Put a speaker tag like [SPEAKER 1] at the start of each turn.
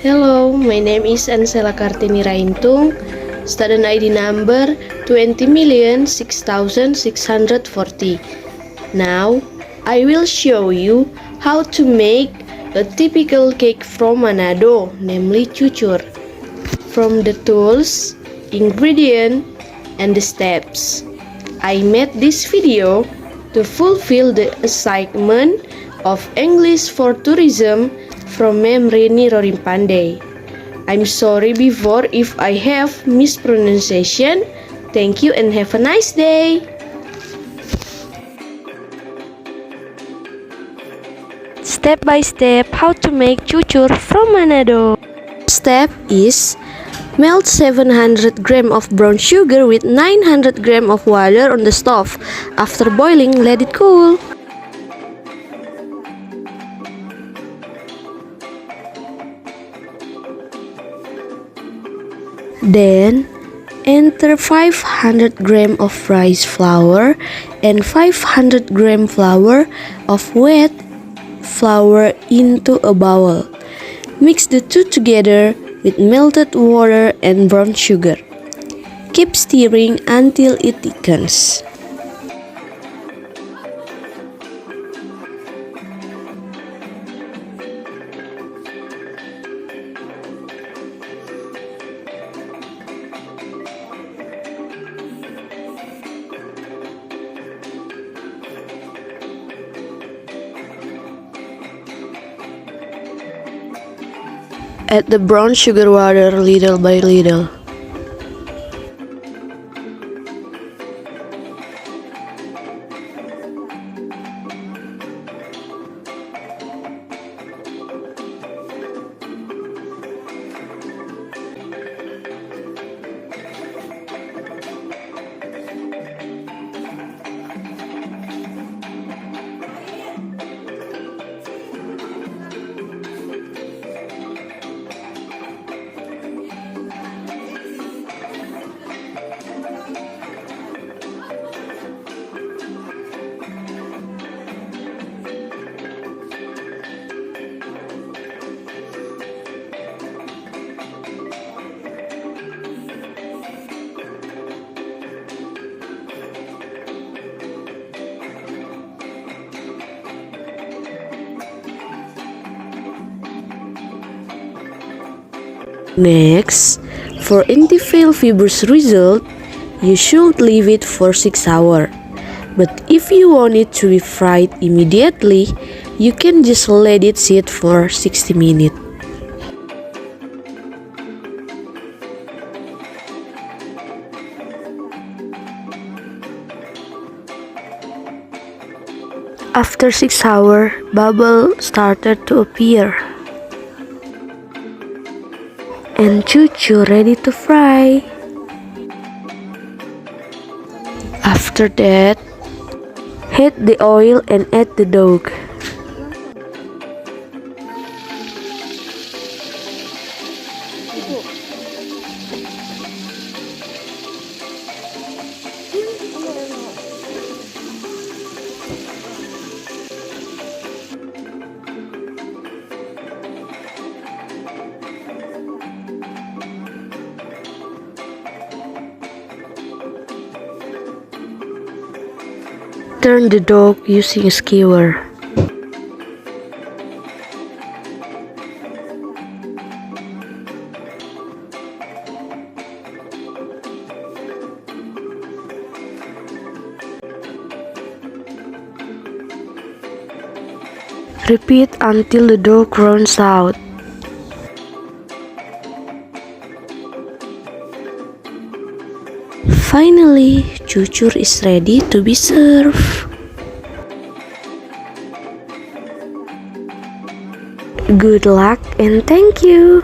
[SPEAKER 1] Hello, my name is Ansela K.Raintung, student ID number 20,006,640. Now, I will show you how to make a typical cake from Manado, namely cucur, from the tools, ingredient, and the steps. I made this video to fulfill the assignment of English for Tourism from Ma'am Rinny Rorimpandey. I'm sorry before if I have mispronunciation. Thank you and have a nice day. Step by step how to make cucur from Manado. Step is melt 700 gram of brown sugar with 900 gram of water on the stove. After boiling, let it cool. Then, enter 500 gram of rice flour and 500 gram flour of wet flour into a bowl. Mix the two together with melted water and brown sugar. Keep stirring until it thickens. Add the brown sugar water little by little. Next, for anti-fail fibrous result, you should leave it for 6 hours. But if you want it to be fried immediately, you can just let it sit for 60 minutes. After 6 hours, bubble started to appear. And cucur ready to fry. After that, heat the oil and add the dough. Turn the dough using a skewer. Repeat until the dough runs out. Finally, cucur is ready to be served. Good luck and thank you.